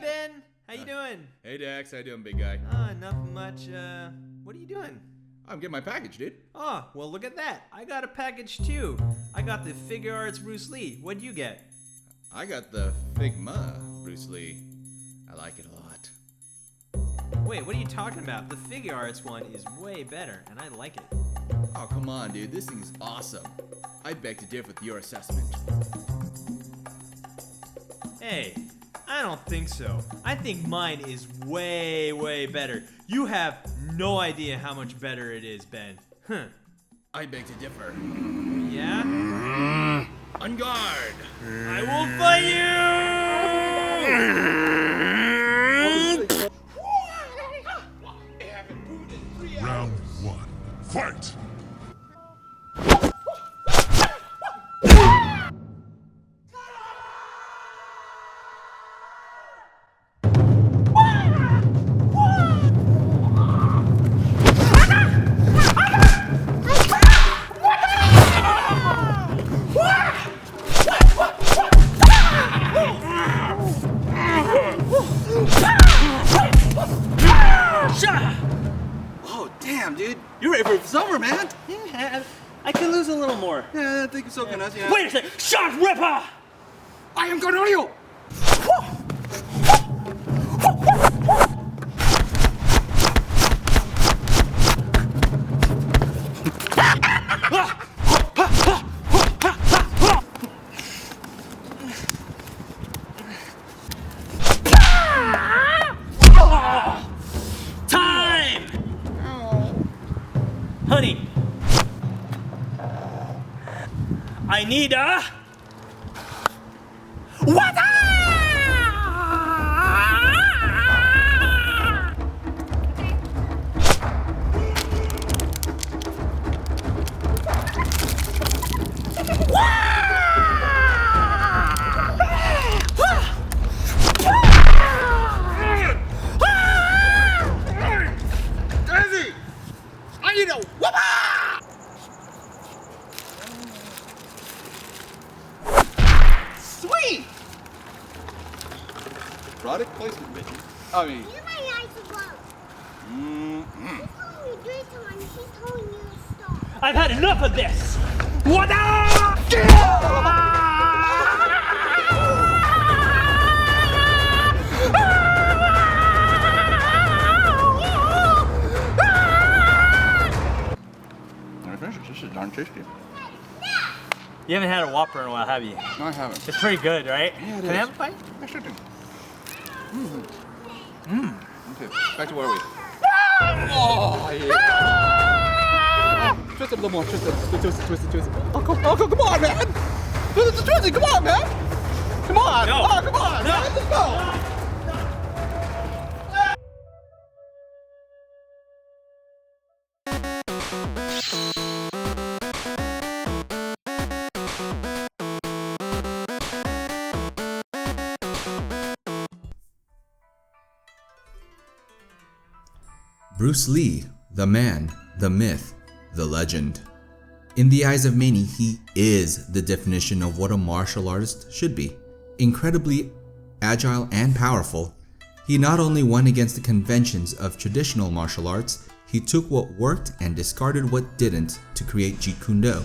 Ben, how you doing? Hey Dax, how you doing, big guy? Nothing much. What are you doing? I'm getting my package, dude. Oh, well look at that. I got a package too. I got the Figuarts Bruce Lee. What'd you get? I got the Figma Bruce Lee. I like it a lot. Wait, what are you talking about? The Figuarts one is way better, and I like it. Oh, come on, dude. This thing is awesome. I beg to differ with your assessment. Hey, I don't think so. I think mine is way, way better. You have no idea how much better it is, Ben. Huh. I beg to differ. Yeah? On guard! I will fight you! Round 1. Fight! Oh, damn, dude. You're ready for summer, man. Yeah, I could lose a little more. Yeah, I think it's so good. Yeah. Wait a second! Shot Ripper! I am Cornelio! Time! Honey, I need a... What? Daisy! I need a whoopah! Sweet! Product placement, bitch. I mean... You my eyes are closed. She's telling you 3 times. She's telling you to stop. I've had enough of this! What? This is darn tasty. You haven't had a Whopper in a while, have you? No, I haven't. It's pretty good, right? Yeah, it Can I is. have a bite? I should do. Okay, back to where are we? Oh, yeah. Twist it a little more. Twist it. Oh, come on, man. Twist it. Come on, man. Come on. No. Oh, come on, No. man. Let's go. Bruce Lee, the man, the myth, the legend. In the eyes of many, he is the definition of what a martial artist should be. Incredibly agile and powerful, he not only went against the conventions of traditional martial arts, he took what worked and discarded what didn't to create Jeet Kune Do.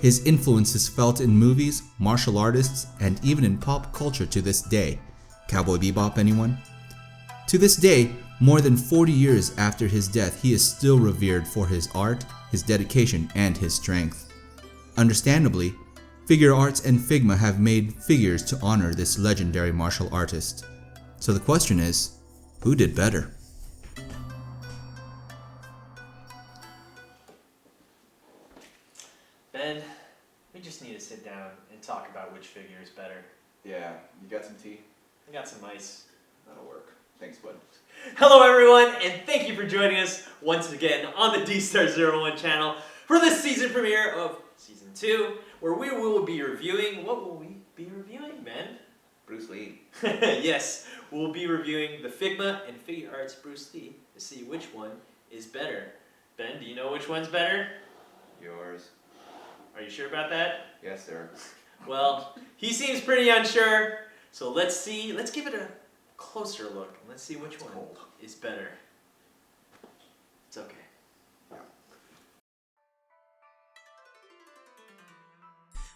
His influence is felt in movies, martial artists, and even in pop culture to this day. Cowboy Bebop, anyone? To this day, more than 40 years after his death, he is still revered for his art, his dedication, and his strength. Understandably, Figuarts and Figma have made figures to honor this legendary martial artist. So the question is, who did better? Ben, we just need to sit down and talk about which figure is better. Yeah, you got some tea? I got some ice. That'll work. Thanks, bud. Hello everyone, and thank you for joining us once again on the D-Star01 channel for the season premiere of Season 2, where we will be reviewing... What will we be reviewing, Ben? Bruce Lee. Yes, we'll be reviewing the Figma and Figuarts Bruce Lee to see which one is better. Ben, do you know which one's better? Yours. Are you sure about that? Yes, sir. Well, he seems pretty unsure, so let's give it a closer look. Let's see which one is better. It's okay.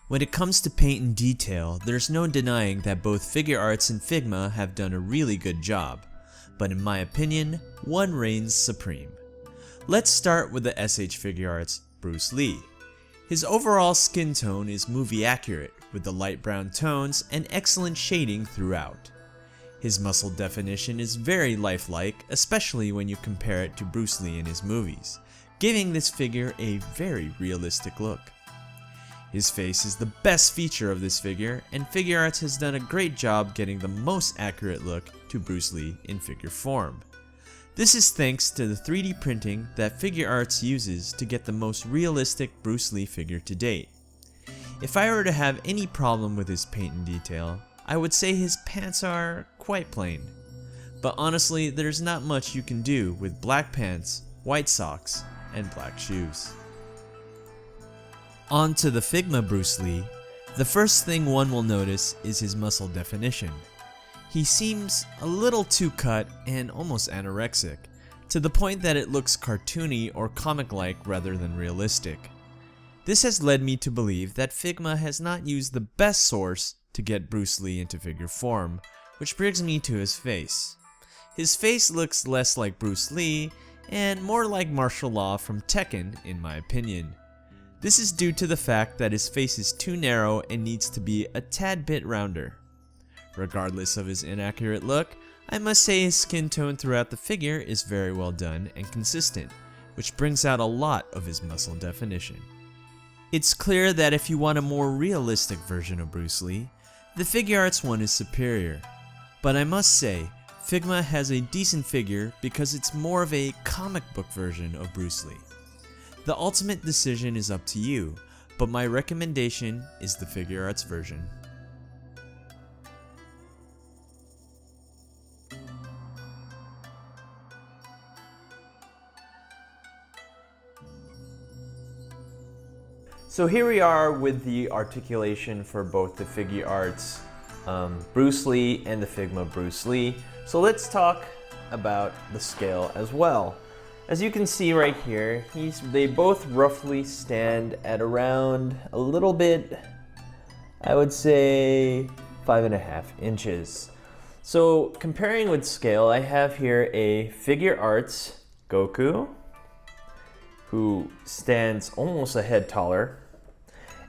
When it comes to paint and detail, there's no denying that both Figuarts and Figma have done a really good job, but in my opinion, one reigns supreme. Let's start with the SH Figuarts Bruce Lee. His overall skin tone is movie accurate, with the light brown tones and excellent shading throughout. His muscle definition is very lifelike, especially when you compare it to Bruce Lee in his movies, giving this figure a very realistic look. His face is the best feature of this figure, and Figuarts has done a great job getting the most accurate look to Bruce Lee in figure form. This is thanks to the 3D printing that Figuarts uses to get the most realistic Bruce Lee figure to date. If I were to have any problem with his paint and detail, I would say his pants are quite plain. But honestly, there's not much you can do with black pants, white socks, and black shoes. On to the Figma Bruce Lee. The first thing one will notice is his muscle definition. He seems a little too cut and almost anorexic, to the point that it looks cartoony or comic-like rather than realistic. This has led me to believe that Figma has not used the best source to get Bruce Lee into figure form, which brings me to his face. His face looks less like Bruce Lee and more like martial law from Tekken in my opinion. This is due to the fact that his face is too narrow and needs to be a tad bit rounder. Regardless of his inaccurate look, I must say his skin tone throughout the figure is very well done and consistent, which brings out a lot of his muscle definition. It's clear that if you want a more realistic version of Bruce Lee, the Figuarts one is superior. But I must say, Figma has a decent figure because it's more of a comic book version of Bruce Lee. The ultimate decision is up to you, but my recommendation is the Figuarts version. So here we are with the articulation for both the Figuarts Bruce Lee and the Figma Bruce Lee. So let's talk about the scale as well. As you can see right here, they both roughly stand at around a little bit, I would say 5.5 inches. So comparing with scale, I have here a Figuarts Goku, who stands almost a head taller.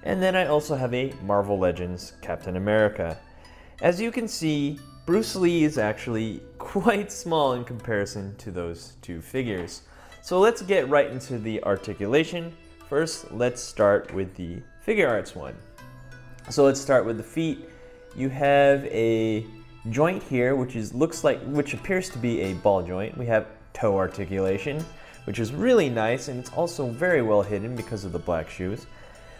And then I also have a Marvel Legends Captain America. As you can see, Bruce Lee is actually quite small in comparison to those two figures. So let's get right into the articulation. First, let's start with the Figuarts one. So let's start with the feet. You have a joint here, which appears to be a ball joint. We have toe articulation, which is really nice, and it's also very well hidden because of the black shoes.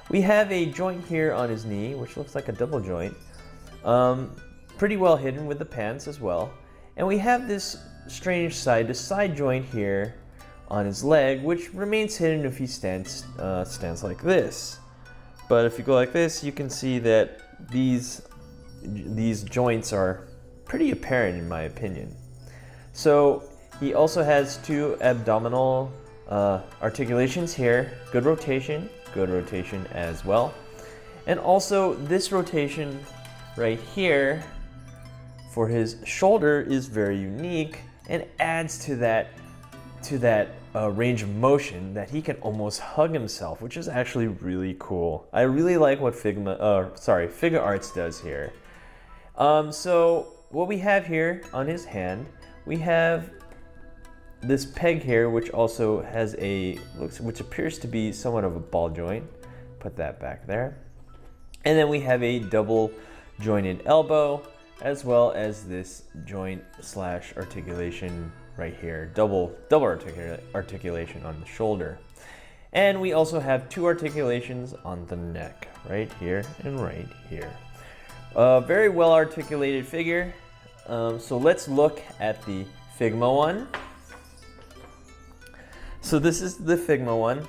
We have a joint here on his knee, which looks like a double joint. Pretty well hidden with the pants as well. And we have this strange side-to-side joint here on his leg, which remains hidden if he stands like this. But if you go like this, you can see that these joints are pretty apparent in my opinion. So he also has two abdominal articulations here, good rotation as well. And also this rotation right here for his shoulder is very unique and adds to that range of motion that he can almost hug himself, which is actually really cool. I really like what Figuarts does here. So what we have here on his hand, we have this peg here, which also has which appears to be somewhat of a ball joint. Put that back there. And then we have a double jointed elbow, as well as this joint / articulation right here, double articulation on the shoulder. And we also have two articulations on the neck, right here and right here. Very well articulated figure. So let's look at the Figma one. So this is the Figma one.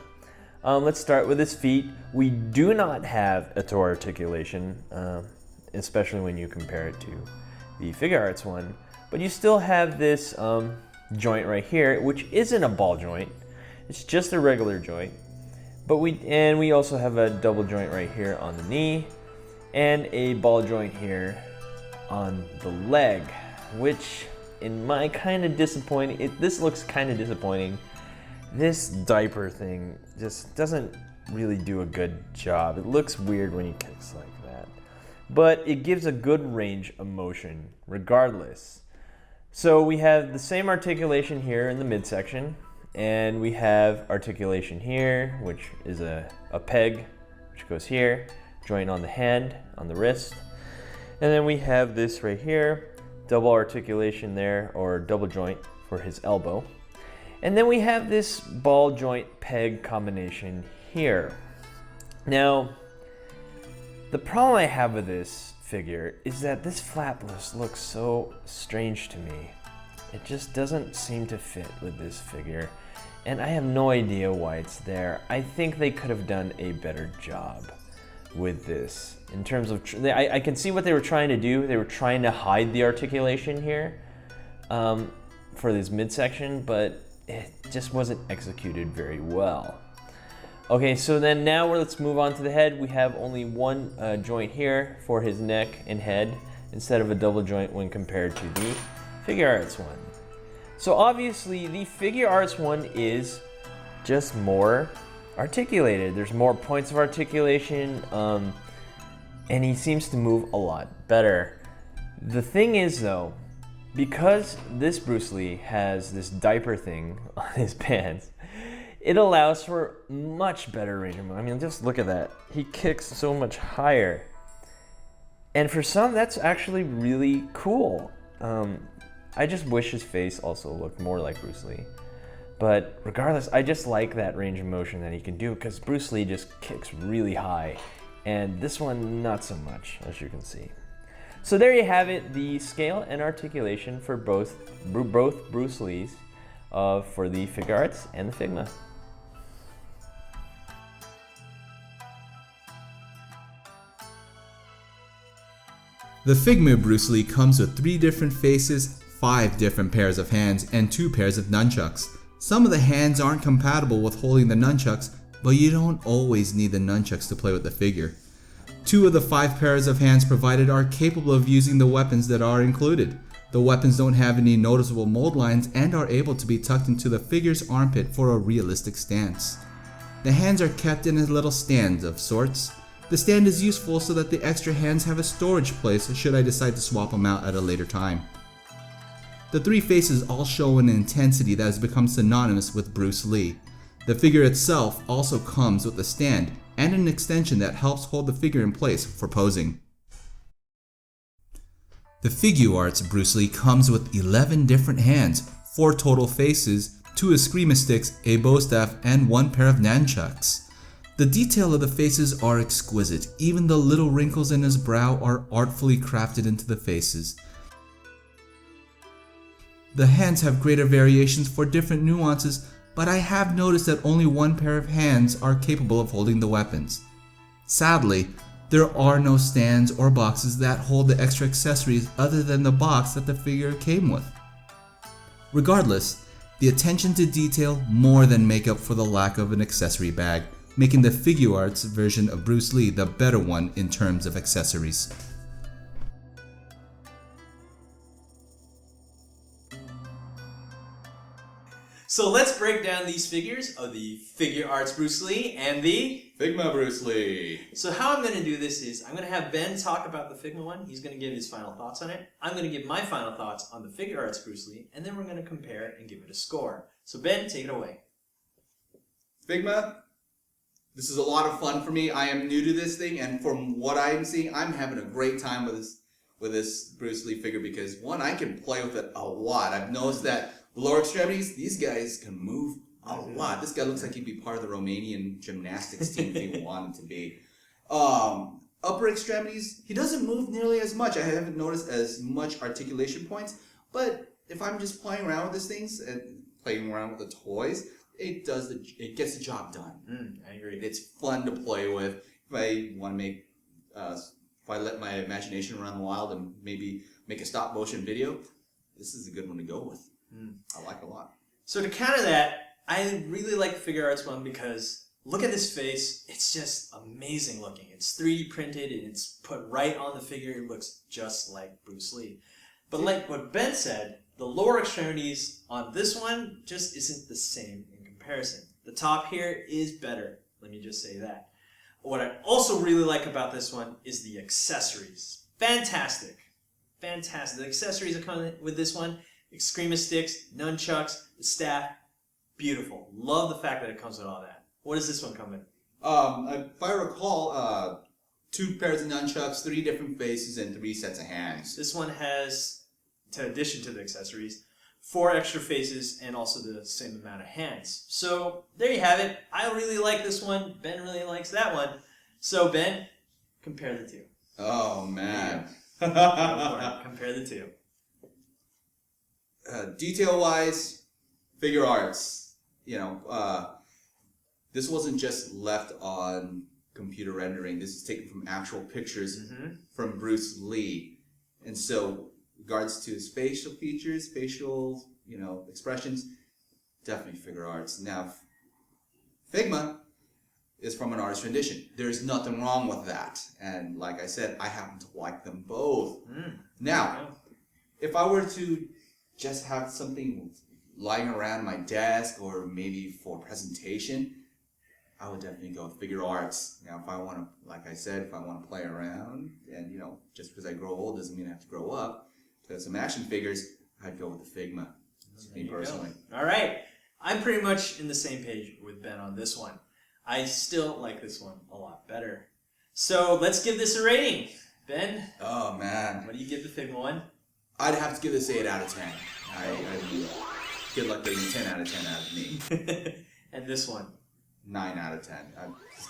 Let's start with his feet. We do not have a toe articulation, especially when you compare it to the Figuarts one. but you still have this joint right here, which isn't a ball joint. It's just a regular joint. But we also have a double joint right here on the knee, and a ball joint here on the leg, which in my kind of disappointing. This looks kind of disappointing. This diaper thing just doesn't really do a good job. It looks weird when he kicks like that, but it gives a good range of motion regardless. So we have the same articulation here in the midsection, and we have articulation here, which is a peg, which goes here, joint on the hand, on the wrist. And then we have this right here, double articulation there, or double joint for his elbow. And then we have this ball joint peg combination here. Now, the problem I have with this figure is that this flap looks so strange to me. It just doesn't seem to fit with this figure, and I have no idea why it's there. I think they could have done a better job with this in terms of I can see what they were trying to do. They were trying to hide the articulation here for this midsection, but it just wasn't executed very well. Okay, so then now let's move on to the head. We have only one joint here for his neck and head instead of a double joint when compared to the Figuarts one. So obviously the Figuarts one is just more articulated. There's more points of articulation, and he seems to move a lot better. The thing is though, because this Bruce Lee has this diaper thing on his pants, it allows for much better range of motion. I mean, just look at that. He kicks so much higher. And for some, that's actually really cool. I just wish his face also looked more like Bruce Lee. But regardless, I just like that range of motion that he can do, because Bruce Lee just kicks really high. And this one, not so much, as you can see. So there you have it, the scale and articulation for both Bruce Lees for the Figuarts and the Figma. The Figma Bruce Lee comes with 3 different faces, 5 different pairs of hands, and 2 pairs of nunchucks. Some of the hands aren't compatible with holding the nunchucks, but you don't always need the nunchucks to play with the figure. 2 of the 5 pairs of hands provided are capable of using the weapons that are included. The weapons don't have any noticeable mold lines and are able to be tucked into the figure's armpit for a realistic stance. The hands are kept in a little stand of sorts. The stand is useful so that the extra hands have a storage place should I decide to swap them out at a later time. The 3 faces all show an intensity that has become synonymous with Bruce Lee. The figure itself also comes with a stand and an extension that helps hold the figure in place for posing. The Figuarts Bruce Lee comes with 11 different hands, 4 total faces, 2 eskrima sticks, a bow staff, and 1 pair of nunchucks. The detail of the faces are exquisite. Even the little wrinkles in his brow are artfully crafted into the faces. The hands have greater variations for different nuances, but I have noticed that only 1 pair of hands are capable of holding the weapons. Sadly, there are no stands or boxes that hold the extra accessories other than the box that the figure came with. Regardless, the attention to detail more than make up for the lack of an accessory bag, making the Figuarts version of Bruce Lee the better one in terms of accessories. So let's break down these figures of the Figuarts Bruce Lee and the Figma Bruce Lee. So how I'm going to do this is I'm going to have Ben talk about the Figma one. He's going to give his final thoughts on it. I'm going to give my final thoughts on the Figuarts Bruce Lee, and then we're going to compare and give it a score. So Ben, take it away. Figma, this is a lot of fun for me. I am new to this thing, and from what I'm seeing, I'm having a great time with this Bruce Lee figure because, one, I can play with it a lot. I've noticed that lower extremities, these guys can move a lot. This guy looks like he'd be part of the Romanian gymnastics team if he wanted to be. Upper extremities, he doesn't move nearly as much. I haven't noticed as much articulation points, but if I'm just playing around with these things and playing around with the toys, it gets the job done. I agree. It's fun to play with. If I want to make, if I let my imagination run wild and maybe make a stop motion video, this is a good one to go with. I like it a lot. So to counter that, I really like the Figuarts one because look at this face. It's just amazing looking. It's 3D printed and it's put right on the figure. It looks just like Bruce Lee. But like what Ben said, the lower extremities on this one just isn't the same in comparison. The top here is better. Let me just say that. What I also really like about this one is the accessories. Fantastic. Fantastic. The accessories that come with this one, Excrema sticks, nunchucks, the staff, beautiful. Love the fact that it comes with all that. What does this one come in? If I recall, 2 pairs of nunchucks, 3 different faces, and 3 sets of hands. This one has, in addition to the accessories, 4 extra faces and also the same amount of hands. So there you have it. I really like this one. Ben really likes that one. So Ben, compare the two. Oh man. Compare the two. Detail-wise, Figuarts, this wasn't just left on computer rendering. This is taken from actual pictures from Bruce Lee. And so, regards to his facial features, facial, expressions, definitely Figuarts. Now, Figma is from an artist rendition. There's nothing wrong with that. And like I said, I happen to like them both. Now, if I were to just have something lying around my desk or maybe for presentation, I would definitely go with Figuarts. Now, if I want to, like I said, if I want to play around and, just because I grow old doesn't mean I have to grow up, play some action figures, I'd go with the Figma. Me personally. All right. I'm pretty much in the same page with Ben on this one. I still like this one a lot better. So let's give this a rating. Ben? Oh, man. What do you give the Figma one? I'd have to give this 8 out of 10. I mean, good luck getting a 10 out of 10 out of me. And this one? 9 out of 10.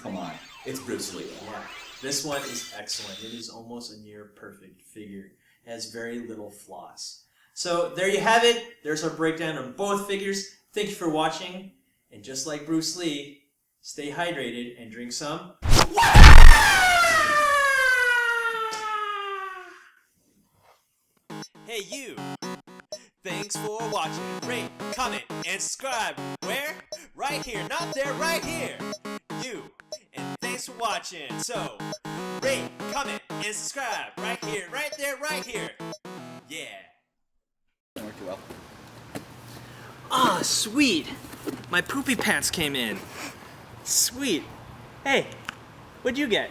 Come on. It's Bruce Lee. Yeah. This one is excellent. It is almost a near perfect figure. It has very little flaws. So there you have it. There's our breakdown of both figures. Thank you for watching. And just like Bruce Lee, stay hydrated and drink some. Hey you! Thanks for watching. Rate, comment, and subscribe. Where? Right here. Not there, right here. You. And thanks for watching. So, rate, comment, and subscribe. Right here, right there, right here. Yeah. Didn't work too well. Ah, sweet. My poopy pants came in. Sweet. Hey, what'd you get?